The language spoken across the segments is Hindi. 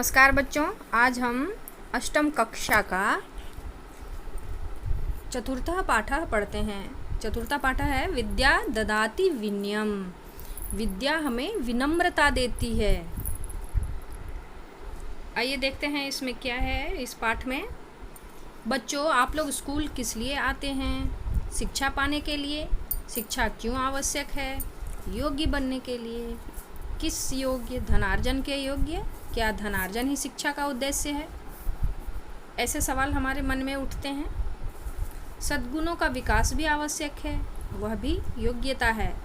नमस्कार बच्चों, आज हम अष्टम कक्षा का चतुर्थ पाठः पढ़ते हैं। चतुर्थ पाठः है विद्या ददाति विनयम। विद्या हमें विनम्रता देती है। आइए देखते हैं इसमें क्या है। इस पाठ में बच्चों, आप लोग स्कूल किस लिए आते हैं? शिक्षा पाने के लिए। शिक्षा क्यों आवश्यक है? योग्य बनने के लिए। किस योग्य? धनार्जन के योग्य। क्या धनार्जन ही शिक्षा का उद्देश्य है? ऐसे सवाल हमारे मन में उठते हैं। सद्गुणों का विकास भी आवश्यक है, वह भी योग्यता है।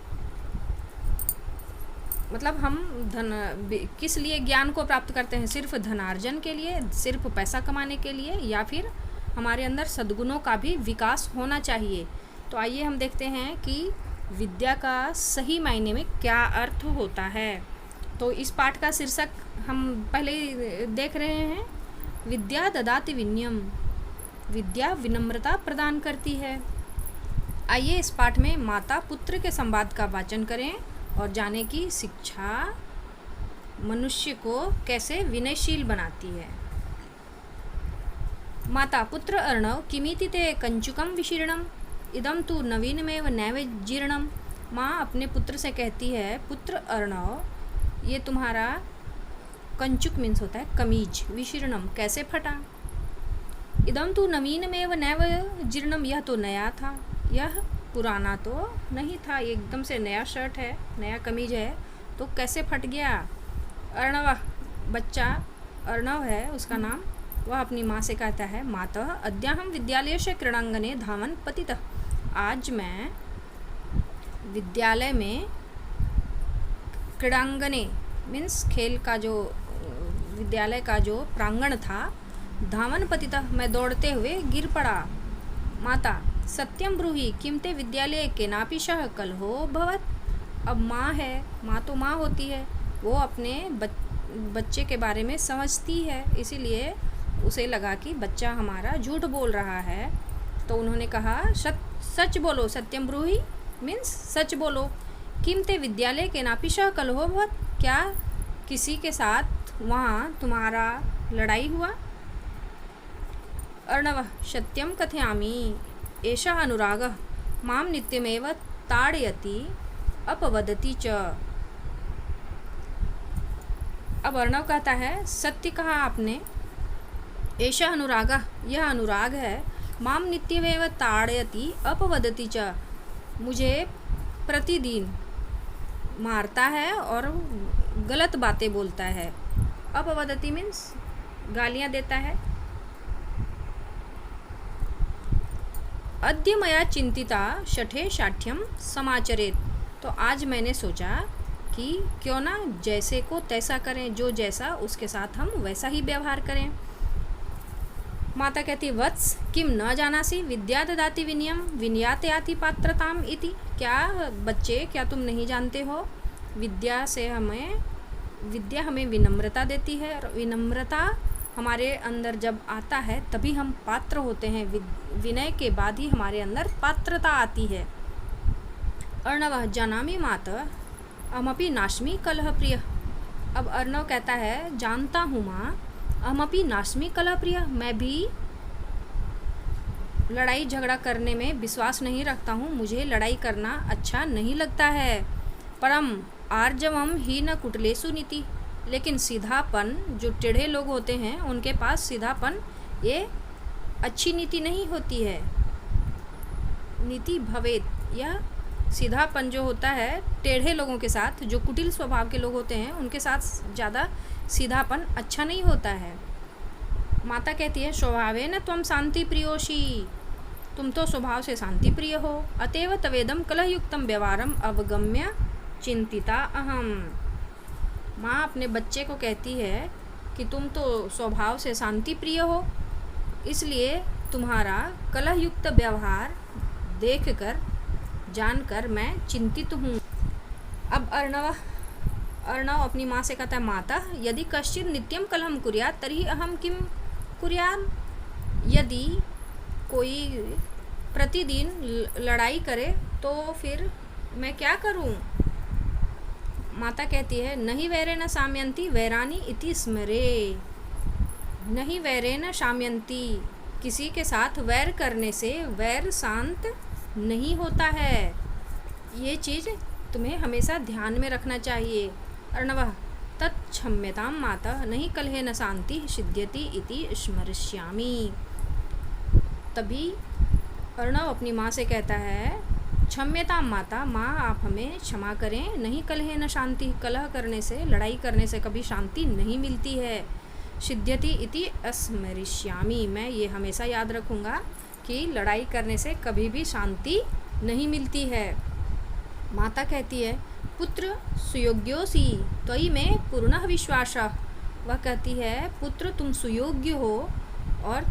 मतलब हम किस लिए ज्ञान को प्राप्त करते हैं? सिर्फ धनार्जन के लिए, सिर्फ पैसा कमाने के लिए, या फिर हमारे अंदर सद्गुणों का भी विकास होना चाहिए। तो आइए हम देखते हैं कि विद्या का सही मायने में क्या अर्थ होता है। तो इस पाठ का शीर्षक हम पहले ही देख रहे हैं, विद्या ददाति विनयम। विद्या विनम्रता प्रदान करती है। आइए इस पाठ में माता पुत्र के संवाद का वाचन करें और जानें कि शिक्षा मनुष्य को कैसे विनयशील बनाती है। माता पुत्र अर्णव किमिति ते कंचुकम विशीर्णम इदम तु नवीनमेव नैव जीर्णम। माँ अपने पुत्र से कहती है, पुत्र अर्णव, ये तुम्हारा कंचुक मीन्स होता है कमीज, विशीर्णम कैसे फटा। इदम तु नवीनमेव नैव जीर्णम, यह तो नया था, यह पुराना तो नहीं था। एकदम से नया शर्ट है, नया कमीज है, तो कैसे फट गया। अर्णव, बच्चा अर्णव है उसका नाम, वह अपनी माँ से कहता है, मातः अद्याहं विद्यालयस्य क्रीडांगणे धावन् पतितः। आज मैं विद्यालय में क्रीडांगणे मीन्स खेल का जो विद्यालय का जो प्रांगण था, धावन पतितः मैं दौड़ते हुए गिर पड़ा। माता सत्यम ब्रूहि किम ते विद्यालये केनापि सह कलहो भवत्। अब माँ है, माँ तो माँ होती है, वो अपने बच्चे के बारे में समझती है, इसीलिए उसे लगा कि बच्चा हमारा झूठ बोल रहा है। तो उन्होंने कहा, सच बोलो, सत्यम ब्रूहि मीन्स सच बोलो। किम ते विद्यालय केनापि सह कलहो भवत्, क्या किसी के साथ वहाँ तुम्हारा लड़ाई हुआ। अर्णव सत्यम कथयामि एषः अनुरागः मां नित्यमेव ताड़यति अपवदति च। अब अर्णव कहता है, सत्य कहा आपने, एषः अनुरागः, यह अनुराग है, मां नित्यमेव ताड़यति अपवदति च, मुझे प्रतिदिन मारता है और गलत बातें बोलता है। अपवदति मीन्स गालियाँ देता है। अद्य मया चिंतिता शठे शाठ्यम समाचरेत। तो आज मैंने सोचा कि क्यों ना जैसे को तैसा करें, जो जैसा उसके साथ हम वैसा ही व्यवहार करें। माता कहती, वत्स किम न जानासि विद्या ददाति विनयम विनयाते याति पात्रताम इति। क्या बच्चे, क्या तुम नहीं जानते हो, विद्या हमें विनम्रता देती है, और विनम्रता हमारे अंदर जब आता है तभी हम पात्र होते हैं। विनय के बाद ही हमारे अंदर पात्रता आती है। अर्णव जानामि माता अहमपि नास्मि कलह प्रिय। अब अर्णव कहता है, जानता हूँ माँ, अहमपि नास्मि कलह प्रिय, मैं भी लड़ाई झगड़ा करने में विश्वास नहीं रखता हूँ, मुझे लड़ाई करना अच्छा नहीं लगता है। परम आर्जवम ही न कुटलेसु नीति, लेकिन सीधापन, जो टेढ़े लोग होते हैं उनके पास सीधापन ये अच्छी नीति नहीं होती है। नीति भवेत, यह सीधापन जो होता है टेढ़े लोगों के साथ, जो कुटिल स्वभाव के लोग होते हैं उनके साथ ज़्यादा सीधापन अच्छा नहीं होता है। माता कहती है, स्वभावेन त्वं शांति प्रियोषि, तुम तो स्वभाव से शांति प्रिय हो। अतएव तवेदम कलहयुक्तम व्यवहारम अवगम्य चिंतिता अहम। माँ अपने बच्चे को कहती है कि तुम तो स्वभाव से शांति प्रिय हो, इसलिए तुम्हारा कलहयुक्त व्यवहार देखकर जानकर मैं चिंतित हूँ। अब अर्णव अपनी माँ से कहता है, माता यदि कश्चित् नित्यम कलहम कुर्यात् तर्हि अहम किम कुर्याम। यदि कोई प्रतिदिन लड़ाई करे तो फिर मैं क्या करूँ। माता कहती है नहीं वैरे न शाम्यन्ति वैरानी इति स्मरे। नहीं वैरे न शाम्यन्ति, किसी के साथ वैर करने से वैर शांत नहीं होता है। ये चीज़ तुम्हें हमेशा ध्यान में रखना चाहिए। अर्णवः तत्क्षम्यतां माता नहीं कलहे न शांति सिद्ध्यति इति स्मरिष्यामि। तभी अर्णव अपनी माँ से कहता है क्षम्यतां माता, माँ आप हमें क्षमा करें, नहीं कलहे न शांति, कलह करने से लड़ाई करने से कभी शांति नहीं मिलती है। सिद्ध्यति इति स्मरिष्यामि, मैं ये हमेशा याद रखूँगा कि लड़ाई करने से कभी भी शांति नहीं मिलती है। माता कहती है पुत्र सुयोग्योसी त्वयि में पूर्णः विश्वासः। वह कहती है पुत्र तुम सुयोग्य हो और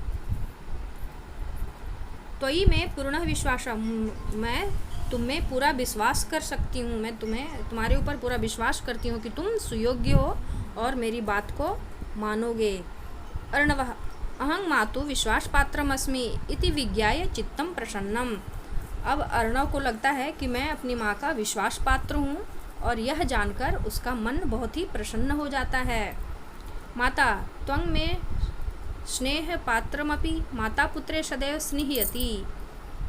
त्वयि में पूर्णः विश्वासः, मैं तुम में पूरा विश्वास कर सकती हूँ, मैं तुम्हारे ऊपर पूरा विश्वास करती हूँ कि तुम सुयोग्य हो और मेरी बात को मानोगे। अर्णवः अहं मातु विश्वास पात्रमस्मि इति विज्ञाय चित्तम प्रसन्नम। अब अर्णव को लगता है कि मैं अपनी माँ का विश्वास पात्र हूँ और यह जानकर उसका मन बहुत ही प्रसन्न हो जाता है। माता त्वं में स्नेह पात्रमपि माता पुत्रे सदैव स्निह्यति।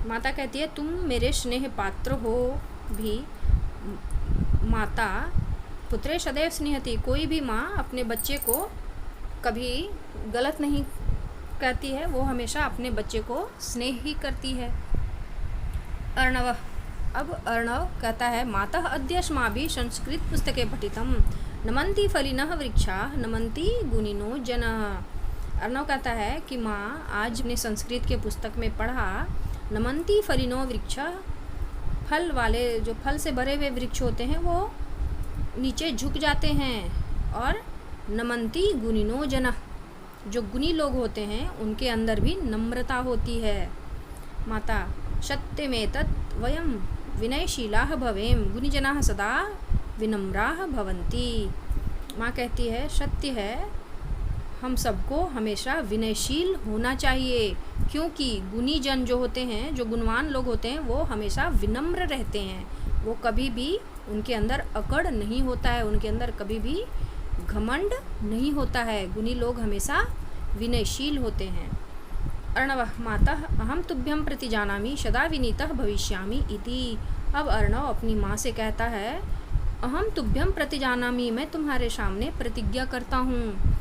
माता कहती है तुम मेरे स्नेह पात्र हो भी, माता पुत्रे सदैव स्निह्यति, कोई भी माँ अपने बच्चे को कभी गलत नहीं कहती है, वो हमेशा अपने बच्चे को स्नेह ही करती है। अर्णव, अब अर्णव कहता है मातः अद्य अस्माभिः संस्कृत पुस्तके पठितं नमन्ति फलिनः वृक्षाः नमन्ति गुणिनो जनः। अर्णव कहता है कि माँ आज ने संस्कृत के पुस्तक में पढ़ा नमन्ति फलिनो वृक्ष, फल वाले जो फल से भरे हुए वृक्ष होते हैं वो नीचे झुक जाते हैं, और नमन्ति गुणिनो जनः, जो गुणी लोग होते हैं उनके अंदर भी नम्रता होती है। माता सत्यमेतत् वयं विनयशीलाः भवेम गुणिजनाः सदा विनम्राः भवन्ति। माँ कहती है सत्य है, हम सबको हमेशा विनयशील होना चाहिए, क्योंकि गुणी जन जो होते हैं, जो गुणवान लोग होते हैं, वो हमेशा विनम्र रहते हैं, वो कभी भी उनके अंदर अकड़ नहीं होता है, उनके अंदर कभी भी घमंड नहीं होता है। गुणी लोग हमेशा विनयशील होते हैं। अर्णवः मातः अहम तुभ्यं प्रतिजानामि सदा विनीतः भविष्यामि इति। अब अर्णव अपनी माँ से कहता है अहम तुभ्यं प्रतिजानामि, मैं तुम्हारे सामने प्रतिज्ञा करता हूँ,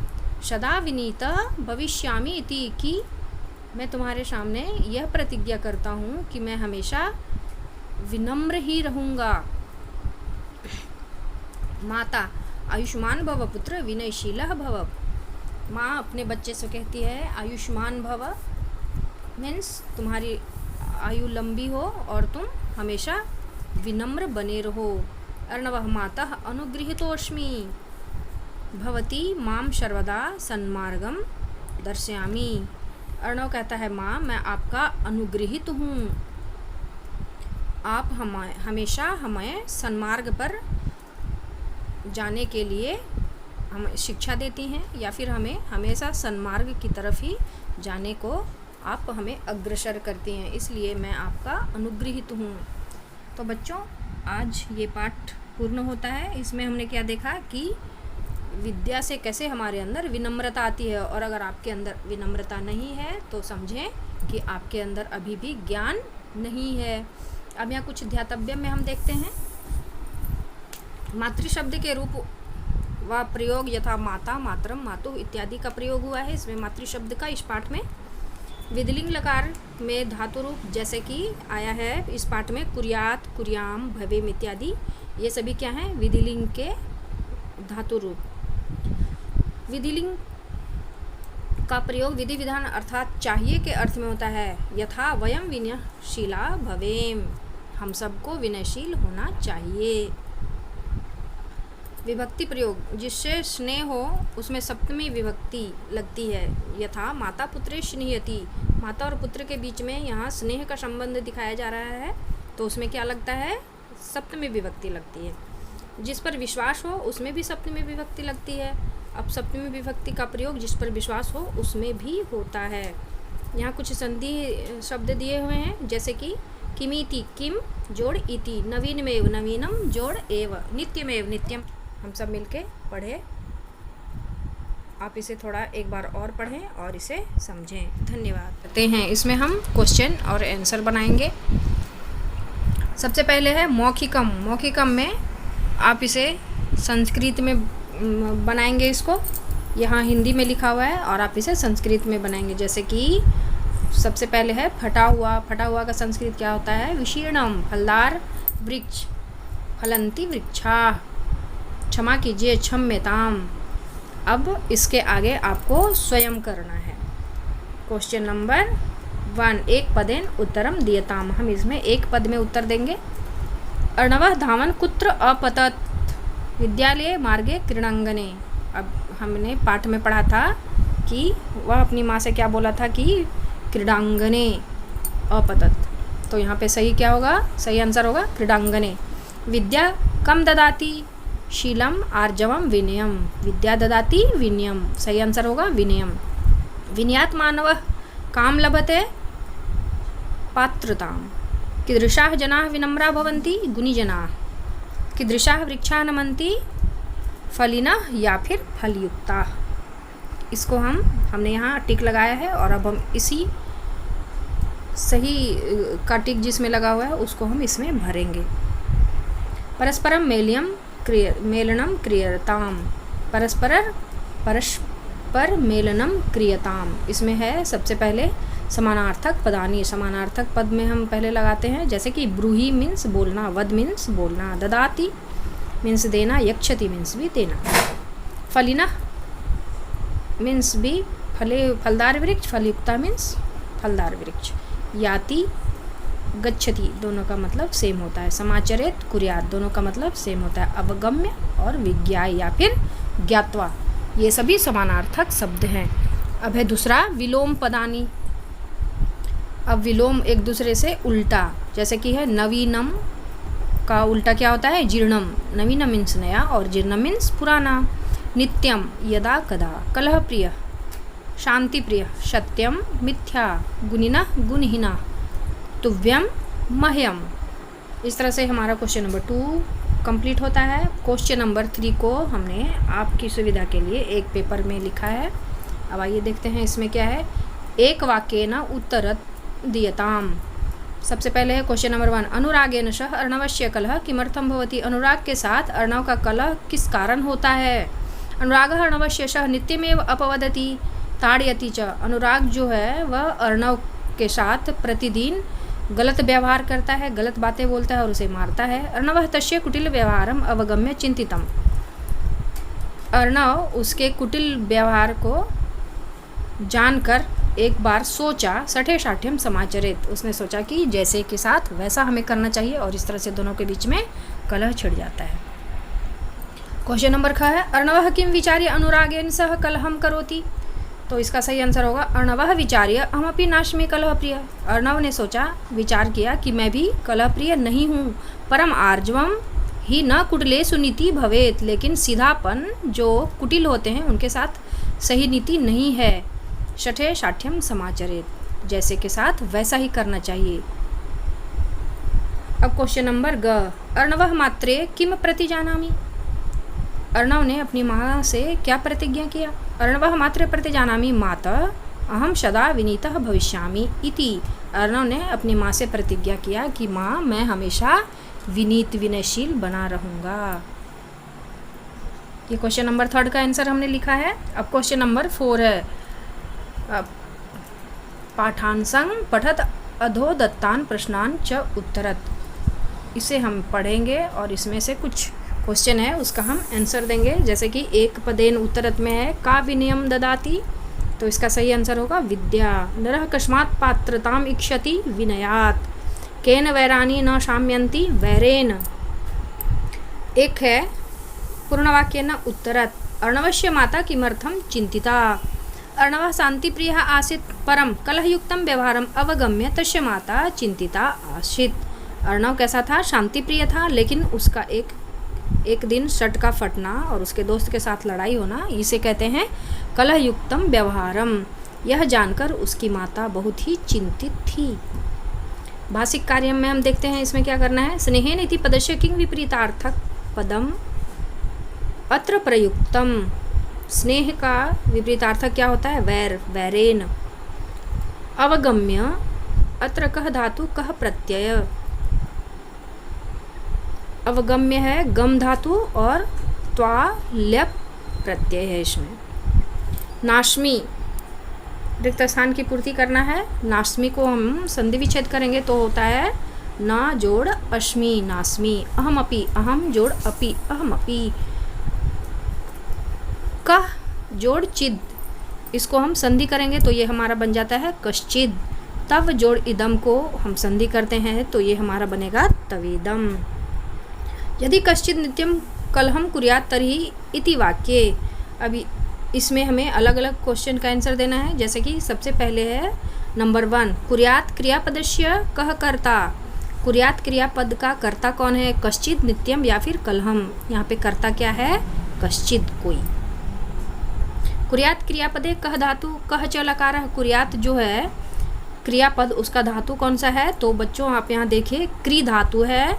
सदा विनीतः भविष्यामि इति, कि मैं तुम्हारे सामने यह प्रतिज्ञा करता हूँ कि मैं हमेशा विनम्र ही रहूँगा। माता आयुष्मान भव पुत्र विनयशीलः भव। माँ अपने बच्चे से कहती है आयुष्मान भव मीन्स तुम्हारी आयु लंबी हो और तुम हमेशा विनम्र बने रहो। अर्णवः मातः अनुगृहीतोऽस्मि भवती माम सर्वदा सन्मार्गम दर्शयामि। अर्णव कहता है माँ मैं आपका अनुगृहित हूँ, आप हमेशा हमें सन्मार्ग पर जाने के लिए हम शिक्षा देती हैं, या फिर हमें हमेशा सन्मार्ग की तरफ ही जाने को आप हमें अग्रसर करती हैं, इसलिए मैं आपका अनुगृहित हूँ। तो बच्चों आज ये पाठ पूर्ण होता है। इसमें हमने क्या देखा कि विद्या से कैसे हमारे अंदर विनम्रता आती है, और अगर आपके अंदर विनम्रता नहीं है तो समझें कि आपके अंदर अभी भी ज्ञान नहीं है। अब यहाँ कुछ ध्यातव्य में हम देखते हैं। मातृ शब्द के रूप व प्रयोग यथा माता मातरम मातु इत्यादि का प्रयोग हुआ है इसमें मातृ शब्द का। इस पाठ में विधिलिंग लकार में धातु रूप जैसे कि आया है इस पाठ में कुर्यात कुर्याम भवेम इत्यादि, ये सभी क्या हैं विधिलिंग के धातु रूप। विधिलिंग का प्रयोग विधि विधान अर्थात चाहिए के अर्थ में होता है। यथा वयम विनयशीला भवेम, हम सबको विनयशील होना चाहिए। विभक्ति प्रयोग जिससे स्नेह हो उसमें सप्तमी विभक्ति लगती है। यथा माता पुत्रे स्नेहयति, माता और पुत्र के बीच में यहाँ स्नेह का संबंध दिखाया जा रहा है तो उसमें क्या लगता है सप्तमी विभक्ति लगती है। जिस पर विश्वास हो उसमें भी सप्तमी विभक्ति लगती है। अब सप्तमी विभक्ति का प्रयोग जिस पर विश्वास हो उसमें भी होता है। यहाँ कुछ संधि शब्द दिए हुए हैं जैसे कि किमिति किम जोड़ इति, नवीनमेव नवीनम जोड़ एव, नित्यमेव नित्यम। हम सब मिलके पढ़े। आप इसे थोड़ा एक बार और पढ़ें और इसे समझें। धन्यवाद। करते हैं इसमें हम क्वेश्चन और आंसर बनाएंगे। सबसे पहले है मौखिकम। मौखिकम में आप इसे संस्कृत में बनाएंगे। इसको यहाँ हिंदी में लिखा हुआ है और आप इसे संस्कृत में बनाएंगे। जैसे कि सबसे पहले है फटा हुआ। फटा हुआ का संस्कृत क्या होता है? विशीर्णम, फलदार वृक्ष। फलंती वृक्षा, क्षमा कीजिए, क्षम्यताम। अब इसके आगे आपको स्वयं करना है। क्वेश्चन नंबर 1, एक पदेन उत्तरम दीयताम। हम इसमें एक पद में उत्तर देंगे। अर्णवः धावन कुत्र अपतत, विद्यालय मार्गे क्रीडांगने। अब हमने पाठ में पढ़ा था कि वह अपनी माँ से क्या बोला था कि क्रीडांगने अपतत। तो यहाँ पे सही क्या होगा? सही आंसर होगा क्रीडांगने। विद्या कम ददाति, शीलम आर्जवम विनयम। विद्या ददाति विनयम, सही आंसर होगा विनयम। विनयात् मानवः काम लभते पात्रताम। कीदृशाः जनाः विनम्रा भवन्ति गुणीजनाः। कीदृशाः वृक्षाः नमन्ति फलिनः या फिर फलयुक्ताः। इसको हमने यहाँ टिक लगाया है और अब हम इसी सही का टिक जिसमें लगा हुआ है उसको हम इसमें भरेंगे। परस्परम मेलनम क्रियताम। परस्पर मेलनम क्रियताम। इसमें है सबसे पहले समानार्थक पदानी। समानार्थक पद में हम पहले लगाते हैं। जैसे कि ब्रूहि मीन्स बोलना, वद मीन्स बोलना, ददाति मीन्स देना, यक्षति मीन्स भी देना। फलिना मीन्स भी फलदार वृक्ष, फलयुक्ता मीन्स फलदार वृक्ष। याति गच्छति दोनों का मतलब सेम होता है। समाचरेत कुर्यात दोनों का मतलब सेम होता है। अवगम्य और विज्ञाय या फिर ज्ञात्वा, ये सभी समानार्थक शब्द हैं। अब है दूसरा विलोम पदानी। अब विलोम एक दूसरे से उल्टा, जैसे कि है नवीनम का उल्टा क्या होता है? जीर्णम। नवीनम मीन्स नया और जीर्णम मीन्स पुराना। नित्यम यदा कदा। कलह प्रिय शांति प्रिय। सत्यम मिथ्या। गुणिनः गुणहीना। तुभ्यम मह्यम। इस तरह से हमारा क्वेश्चन नंबर 2 कंप्लीट होता है। क्वेश्चन नंबर 3 को हमने आपकी सुविधा के लिए एक पेपर में लिखा है। अब आइए देखते हैं इसमें क्या है। एक वाक्येन उत्तरत दीयताम। सबसे पहले है क्वेश्चन नंबर 1, अनुरागेन सह अर्णवस्य कलह किमर्थम भवति। अनुराग के साथ अर्णव का कलह किस कारण होता है? अनुरागः अर्णवस्य सह नित्यमेव अपवदति ताड़यति च। अनुराग जो है वह अर्णव के साथ प्रतिदिन गलत व्यवहार करता है, गलत बातें बोलता है और उसे मारता है। अर्णवः तस्य कुटिल व्यवहारम अवगम्य चिंतितम। अर्णव उसके कुटिल व्यवहार को जानकर एक बार सोचा, सठे साठ्यम समाचरित। उसने सोचा कि जैसे के साथ वैसा हमें करना चाहिए और इस तरह से दोनों के बीच में कलह छिड़ जाता है। क्वेश्चन नंबर 6 है अर्णवः किम विचार्य अनुरागेन सह कलहम करोति। तो इसका सही आंसर होगा अर्णवः विचार्य अहमपि नास्मि कलह प्रिय। अर्णव ने सोचा, विचार किया कि मैं भी कलह प्रिय नहीं हूँ। परम आर्जवम ही न कुटिलेषु नीति भवेत। लेकिन सीधापन जो कुटिल होते हैं उनके साथ सही नीति नहीं है। शठे साठ्यम समाचरित, जैसे के साथ वैसा ही करना चाहिए। अब क्वेश्चन नंबर ग, अर्णवः मात्रे किम प्रतिजानामि। अर्णव ने अपनी माँ से क्या प्रतिज्ञा किया? अर्णवः मात्रे प्रतिजानामि मातः अहम सदा विनीतः भविष्यामि इति। अर्णव ने अपनी माँ से प्रतिज्ञा किया कि माँ मैं हमेशा विनीत विनयशील बना रहूँगा। ये क्वेश्चन नंबर 3 का आंसर हमने लिखा है। अब क्वेश्चन नंबर 4 है पाठांसं पठत अधो दत्तान प्रश्नान च उत्तरत। इसे हम पढ़ेंगे और इसमें से कुछ क्वेश्चन है उसका हम आंसर देंगे। जैसे कि एक पदेन उत्तरत में है का विनयम ददाति, तो इसका सही आंसर होगा विद्या। नरः कस्मात् पात्रताम इक्षति विनयात्। केन वैरानी न शाम्यन्ति वैरेन। एक है पूर्णवाक्येन उत्तरत अर्णवस्य माता किमर्थं चिंतिता। अर्णवः शांतिप्रियः आसीत् परं कलहयुक्तं व्यवहारम् अवगम्य तस्य माता चिंतिता आसीत्। अर्णव कैसा था? शांतिप्रिय था, लेकिन उसका एक दिन शर्ट का फटना और उसके दोस्त के साथ लड़ाई होना, इसे कहते हैं कलहयुक्तम व्यवहारम। यह जानकर उसकी माता बहुत ही चिंतित थी। भाषिक कार्य में हम देखते हैं इसमें क्या करना है। स्नेहेन इति पदस्य किंग विपरीतार्थक पदम अत्र प्रयुक्तम, स्नेह का विपरीतार्थक क्या होता है? वैर, वैरेन। अवगम्य, अत्र कह धातु कह प्रत्यय, अवगम्य है गम धातु और त्वा ल्यप प्रत्यय है इसमें। नाश्मी, रिक्त स्थान की पूर्ति करना है। नाश्मी को हम संधि विच्छेद करेंगे तो होता है ना जोड़ अश्मी, नास्मी। अहम अपि, अहम जोड़ अपि, अहम अपि। कह जोड़ चिद, इसको हम संधि करेंगे तो ये हमारा बन जाता है कश्चिद। तव जोड़ इदम को हम संधि करते हैं तो ये हमारा बनेगा तवेदम। यदि कश्चिद नित्यम कलहम कुर्यात् तर्हि इति वाक्ये। अभी इसमें हमें अलग अलग क्वेश्चन का आंसर देना है। जैसे कि सबसे पहले है नंबर 1, कुर्यात् क्रियापदस्य कह कर्ता। कुर्यात् क्रियापद का कर्ता कौन है? कश्चिद, नित्यम या फिर कलहम। यहाँ पे कर्ता क्या है? कश्चिद कोई। कुर्यात् क्रियापदे कह धातु कह च लकार। कुर्यात् जो है क्रियापद, उसका धातु कौन सा है? तो बच्चों आप यहाँ देखिए, क्री धातु है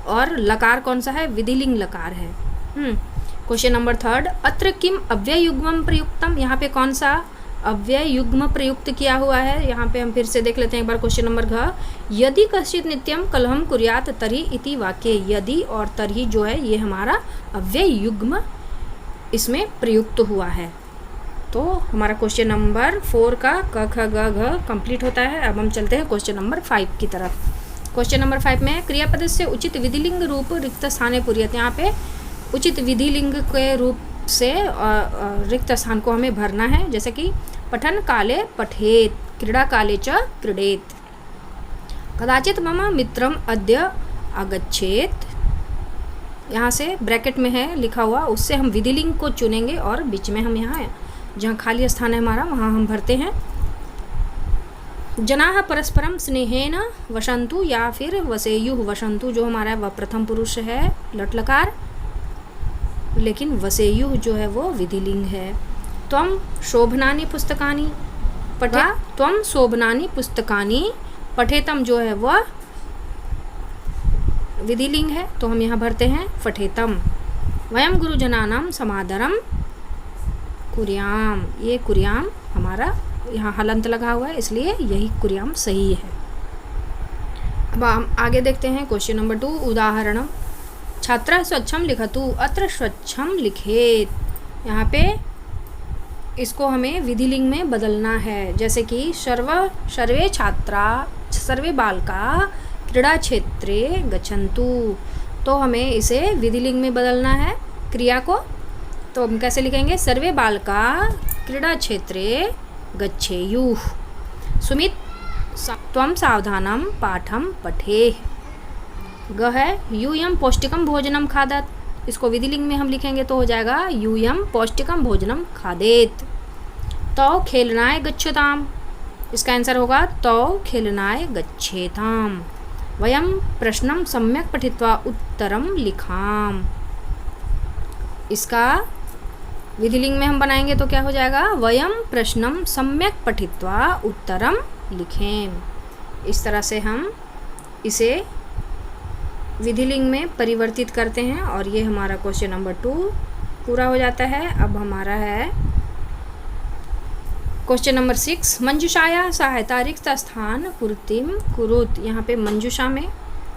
और लकार कौन सा है? विधिलिंग लकार है। क्वेश्चन नंबर 3, अत्र किम अव्यय युग्मम प्रयुक्तम। यहाँ पे कौन सा अव्यय युग्म प्रयुक्त किया हुआ है? यहाँ पे हम फिर से देख लेते हैं एक बार क्वेश्चन नंबर घ। यदि कश्चित नित्यम कलहम कुर्यात् तर्हि इति वाक्ये। यदि और तर्हि जो है ये हमारा अव्यय युग्म इसमें प्रयुक्त हुआ है। तो हमारा क्वेश्चन नंबर 4 का क ख ग घ कंप्लीट होता है। अब हम चलते हैं क्वेश्चन नंबर 5 की तरफ। क्वेश्चन नंबर 5 में क्रियापद से उचित विधिलिंग रूप रिक्त स्थाने पूर्यत। यहाँ पे उचित विधिलिंग के रूप से रिक्त स्थान को हमें भरना है। जैसे कि पठन काले पठेत, क्रीड़ा काले च क्रीडेत। कदाचित मम मित्रम अद्य आगच्छेत, यहाँ से ब्रैकेट में है लिखा हुआ, उससे हम विधिलिंग को चुनेंगे और बीच में हम यहाँ जहाँ खाली स्थान है हमारा वहाँ हम भरते हैं। जनाः परस्परम स्नेहेन वसंतु या फिर वसेयुः। वसंतु जो हमारा वह प्रथम पुरुष है लट लकार, लेकिन वसेयुः जो है वो विधिलिंग है। त्वं शोभनानि पुस्तकानि पठा, त्वं शोभनानि पुस्तकानि पठेतम जो है वह विधिलिंग है, तो हम यहाँ भरते हैं पठेतम। वयम गुरुजनानां समादरम कुर्याम। ये कुर्याम हमारा यहाँ हलंत लगा हुआ है, इसलिए यही कुर्याम सही है। अब हम आगे देखते हैं क्वेश्चन नंबर 2, उदाहरण। छात्रः स्वच्छम लिखतु, अत्र स्वच्छम लिखेत। यहाँ पे इसको हमें विधिलिंग में बदलना है। जैसे कि सर्वे छात्रा सर्वे बालका क्रीड़ा क्षेत्रे गच्छन्तु, तो हमें इसे विधिलिंग में बदलना है क्रिया को। तो हम कैसे लिखेंगे? सर्वे बालका क्रीड़ा क्षेत्रे गच्छेयुः। सुमित त्वं सावधानं पाठं पठेः। ग है यूयं पौष्टिकम भोजनम खादत। इसको विधिलिंग में हम लिखेंगे तो हो जाएगा यूयं पौष्टिकम भोजनम खादेत। तौ खेलनाय गच्छताम, इसका आंसर होगा तौ खेलनाय गच्छेताम। वयं प्रश्नं सम्यक् पठित्वा उत्तरं लिखाम। इसका विधिलिंग में हम बनाएंगे तो क्या हो जाएगा? वयं प्रश्नं सम्यक् पठित्वा उत्तरं लिखें। इस तरह से हम इसे विधिलिंग में परिवर्तित करते हैं और ये हमारा क्वेश्चन नंबर 2 पूरा हो जाता है। अब हमारा है क्वेश्चन नंबर 6, मंजूषाया सहायता रिक्त स्थान पूर्तिम कुरुत। यहाँ पे मंजूषा में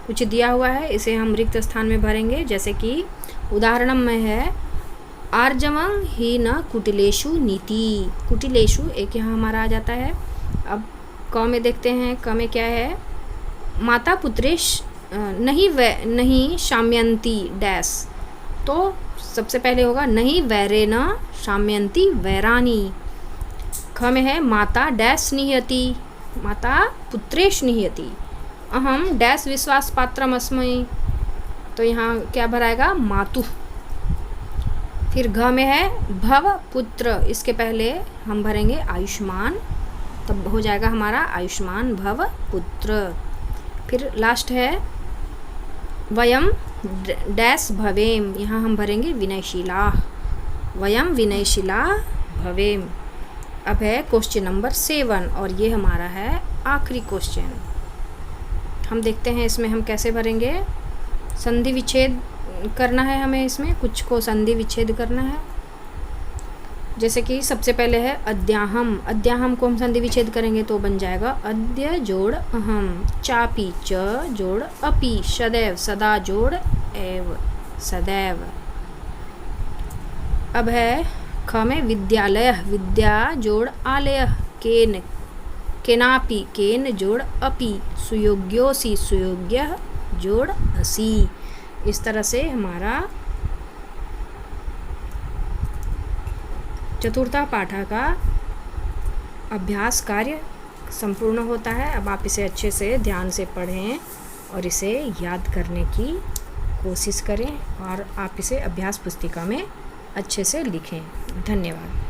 कुछ दिया हुआ है, इसे हम रिक्त स्थान में भरेंगे। जैसे कि उदाहरण में है आर्जवं ही न कुटिलेषु नीति। कुटिलेषु एक यहाँ हमारा आ जाता है। अब क में देखते हैं, क में क्या है? माता पुत्रेश नहीं शाम्यंती डैश। तो सबसे पहले होगा नहीं वैरेन शाम्यंती वैरानी। ख में है माता डैश निहयति, माता पुत्रेश निहयति। अहम डैश विश्वास पात्रम अस्मि, तो यहाँ क्या भराएगा? मातु। फिर घ में है भव पुत्र, इसके पहले हम भरेंगे आयुष्मान, तब हो जाएगा हमारा आयुष्मान भव पुत्र। फिर लास्ट है वयम डैश भवेम, यहाँ हम भरेंगे विनयशीला, वयम विनयशीला भवेम। अब है क्वेश्चन नंबर 7 और ये हमारा है आखिरी क्वेश्चन। हम देखते हैं इसमें हम कैसे भरेंगे। संधि विच्छेद करना है हमें, इसमें कुछ को संधि विच्छेद करना है। जैसे कि सबसे पहले है अद्याहम। अद्याहम को हम संधि विच्छेद करेंगे तो बन जाएगा अद्य जोड़ अहम। चापी च जोड़ अपि। सदैव सदा जोड़ एव सदैव। अब है ख में विद्यालय। विद्या जोड़ आलय। केन केनापि। केन जोड़ अपि। सुयोग्योसि। सुयोग्य जोड़ असि। इस तरह से हमारा चतुर्था पाठा का अभ्यास कार्य संपूर्ण होता है। अब आप इसे अच्छे से ध्यान से पढ़ें और इसे याद करने की कोशिश करें और आप इसे अभ्यास पुस्तिका में अच्छे से लिखें। धन्यवाद।